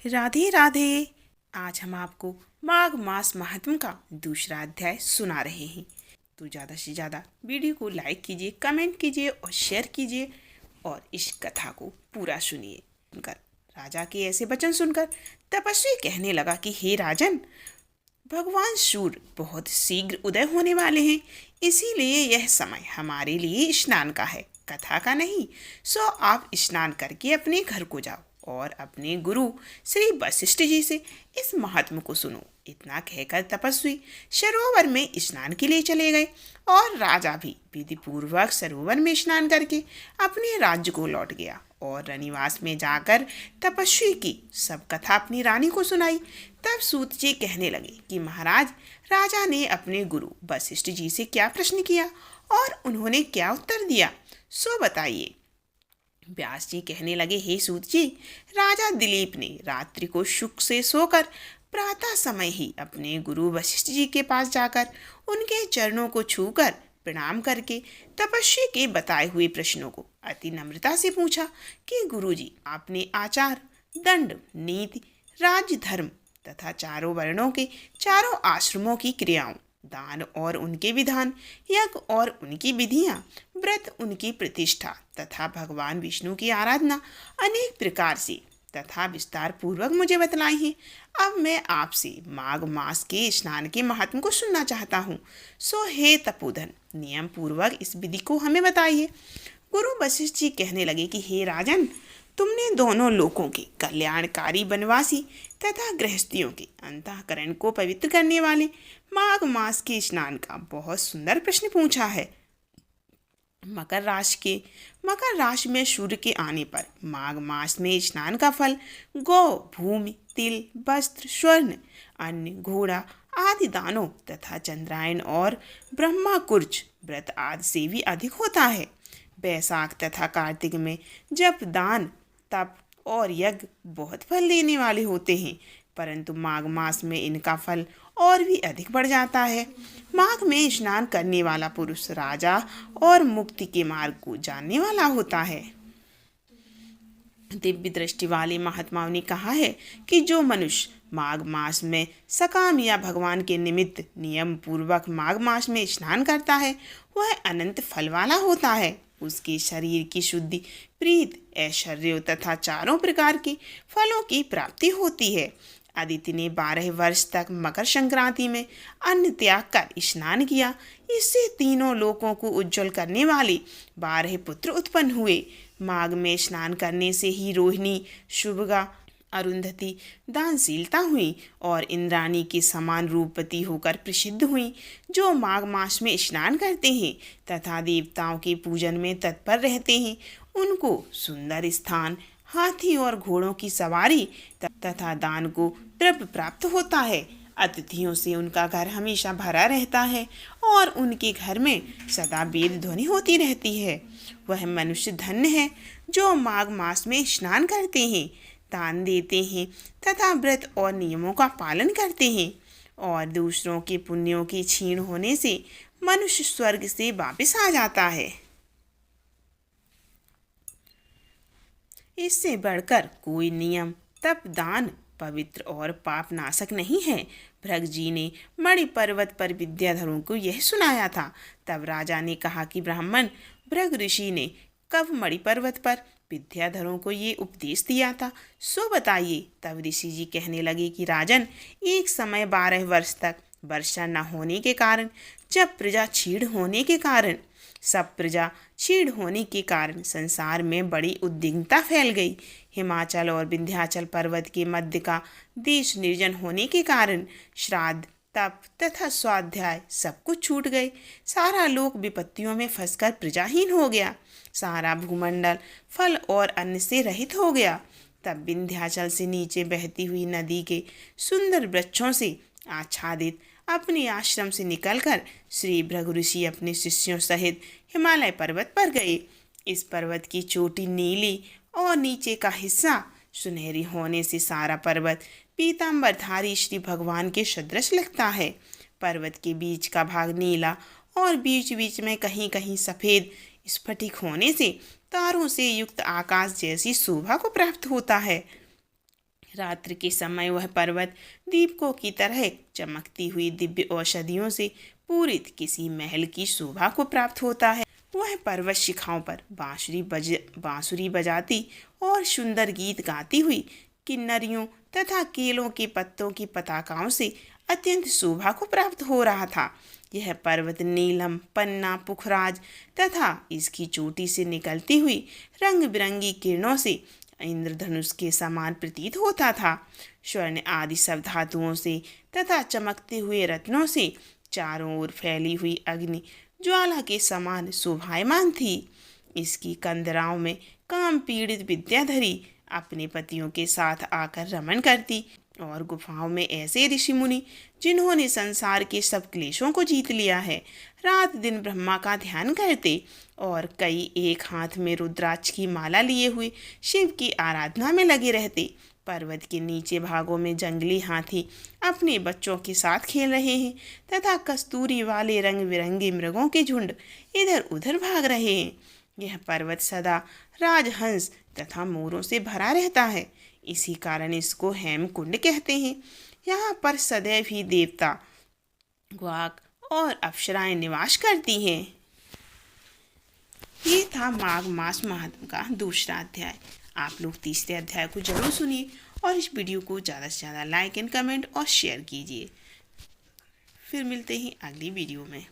राधे राधे। आज हम आपको माघ मास महात्म का दूसरा अध्याय सुना रहे हैं। तो ज़्यादा से ज़्यादा वीडियो को लाइक कीजिए, कमेंट कीजिए और शेयर कीजिए और इस कथा को पूरा सुनिए। सुनकर राजा के ऐसे वचन सुनकर तपस्वी कहने लगा कि हे राजन, भगवान सूर्य बहुत शीघ्र उदय होने वाले हैं, इसीलिए यह समय हमारे लिए स्नान का है, कथा का नहीं। सो आप स्नान करके अपने घर को जाओ और अपने गुरु श्री वशिष्ठ जी से इस महात्म को सुनो। इतना कहकर तपस्वी सरोवर में स्नान के लिए चले गए और राजा भी विधि पूर्वक सरोवर में स्नान करके अपने राज्य को लौट गया और रनिवास में जाकर तपस्वी की सब कथा अपनी रानी को सुनाई। तब सूत जी कहने लगे कि महाराज, राजा ने अपने गुरु वशिष्ठ जी से क्या प्रश्न किया और उन्होंने क्या उत्तर दिया, सो बताइए। व्यास जी कहने लगे, हे सूत जी, राजा दिलीप ने रात्रि को सुख से सोकर प्रातः समय ही अपने गुरु वशिष्ठ जी के पास जाकर उनके चरणों को छूकर प्रणाम करके तपस्वी के बताए हुए प्रश्नों को अति नम्रता से पूछा कि गुरुजी, आपने आचार, दंड, नीति, राज्य, धर्म तथा चारों वर्णों के चारों आश्रमों की क्रियाओं, दान और उनके विधान, यज्ञ और उनकी विधियां, व्रत, उनकी प्रतिष्ठा तथा भगवान विष्णु की आराधना अनेक प्रकार से तथा विस्तार पूर्वक मुझे बतलाई है। अब मैं आपसे माघ मास के स्नान के महात्म को सुनना चाहता हूँ। सो हे तपोधन, नियम पूर्वक इस विधि को हमें बताइए। गुरु वशिष्ठ जी कहने लगे कि हे राजन, तुमने दोनों लोकों के कल्याणकारी वनवासी तथा गृहस्थियों के अंतःकरण को पवित्र करने वाले माघ मास के स्नान का बहुत सुंदर प्रश्न पूछा है। मकर राशि में सूर्य के आने पर माघ मास में स्नान का फल गौ, भूमि, तिल, वस्त्र, स्वर्ण, अन्न, घोड़ा आदि दानों तथा चंद्रायन और ब्रह्मा कुर्च व्रत आदि से भी अधिक होता है। बैसाख तथा कार्तिक में जब दान, तप और यज्ञ बहुत फल देने वाले होते हैं, परंतु माघ मास में इनका फल और भी अधिक बढ़ जाता है। माघ में स्नान करने वाला पुरुष राजा और मुक्ति के मार्ग को जानने वाला होता है। दिव्य दृष्टि वाले महात्माओं ने कहा है कि जो मनुष्य माघ मास में सकाम या भगवान के निमित्त नियम पूर्वक माघ मास में स्नान करता है, वह अनंत फल वाला होता है। उसके शरीर की शुद्धि, प्रीत, ऐश्वर्य तथा चारों प्रकार के फलों की प्राप्ति होती है। अदिति ने 12 वर्ष तक मकर संक्रांति में अन्न त्याग कर स्नान किया। इससे तीनों लोकों को उज्जवल करने वाले 12 पुत्र उत्पन्न हुए। माघ में स्नान करने से ही रोहिणी, शुभगा, अरुंधति दानशीलता हुई और इंद्राणी के समान रूपवती होकर प्रसिद्ध हुई। जो माघ मास में स्नान करते हैं तथा देवताओं के पूजन में तत्पर रहते हैं, उनको सुंदर स्थान, हाथी और घोड़ों की सवारी तथा दान को द्रव्य प्राप्त होता है। अतिथियों से उनका घर हमेशा भरा रहता है और उनके घर में सदा वेद ध्वनि होती रहती है। वह मनुष्य धन्य है जो माघ मास में स्नान करते हैं, दान देते हैं तथा व्रत और नियमों का पालन करते हैं और दूसरों के पुण्यों के क्षीण होने से मनुष्य स्वर्ग से वापस आ जाता है। इससे बढ़कर कोई नियम, तप, दान पवित्र और पाप नाशक नहीं है। भृग जी ने मणि पर्वत पर विद्याधरों को यह सुनाया था। तब राजा ने कहा कि ब्राह्मण भृग ऋषि ने कब मणि पर्वत पर विद्याधरों को ये उपदेश दिया था, सो बताइए। तब ऋषि जी कहने लगे कि राजन, एक समय 12 वर्ष तक वर्षा न होने के कारण, जब प्रजा क्षीण होने के कारण सब प्रजा क्षीण होने के कारण संसार में बड़ी उद्विग्नता फैल गई। हिमाचल और विंध्याचल पर्वत के मध्य का देश निर्जन होने के कारण श्राद्ध, तप तथा स्वाध्याय सब कुछ छूट गए। सारा लोक विपत्तियों में फंसकर प्रजाहीन हो गया। सारा भूमंडल फल और अन्न से रहित हो गया। तब विंध्याचल से नीचे बहती हुई नदी के सुंदर वृक्षों से आच्छादित अपने आश्रम से निकलकर श्री भृगु ऋषि अपने शिष्यों सहित हिमालय पर्वत पर गए। इस पर्वत की चोटी नीली और नीचे का हिस्सा सुनहरी होने से सारा पर्वत पीताम्बरधारी श्री भगवान के सदृश लगता है। पर्वत के बीच का भाग नीला और बीच बीच में कहीं कहीं सफ़ेद स्फटिक होने से तारों से युक्त आकाश जैसी शोभा को प्राप्त होता है। रात्रि के समय वह पर्वत दीपकों की तरह चमकती हुई दिव्य औषधियों से पूरित किसी महल की शोभा को प्राप्त होता है। वह पर्वत शिखाओं पर बांसुरी बजाती और सुंदर गीत गाती हुई किन्नरियों तथा केलों के पत्तों की पताकाओं से अत्यंत शोभा को प्राप्त हो रहा था। यह पर्वत नीलम, पन्ना, पुखराज तथा इसकी चोटी से निकलती हुई रंग बिरंगी किरणों से इंद्रधनुष के समान प्रतीत होता था। स्वर्ण आदि सब धातुओं से तथा चमकते हुए रत्नों से चारों ओर फैली हुई अग्नि ज्वाला के समान शोभायमान थी। इसकी कंदराओं में काम पीड़ित विद्याधरी अपने पतियों के साथ आकर रमण करती और गुफाओं में ऐसे ऋषि मुनि जिन्होंने संसार के सब क्लेशों को जीत लिया है, रात दिन ब्रह्मा का ध्यान करते और कई एक हाथ में रुद्राक्ष की माला लिए हुए शिव की आराधना में लगे रहते। पर्वत के नीचे भागों में जंगली हाथी अपने बच्चों के साथ खेल रहे हैं तथा कस्तूरी वाले रंग बिरंगे मृगों के झुंड इधर उधर भाग रहे हैं। यह पर्वत सदा राजहंस तथा मोरों से भरा रहता है, इसी कारण इसको हेमकुंड कहते हैं। यहाँ पर सदैव ही देवता, ग्वाक और अप्सराएं निवास करती हैं। ये था माघ मास महात्म का दूसरा अध्याय। आप लोग तीसरे अध्याय को जरूर सुनिए और इस वीडियो को ज़्यादा से ज़्यादा लाइक एंड कमेंट और शेयर कीजिए। फिर मिलते हैं अगली वीडियो में।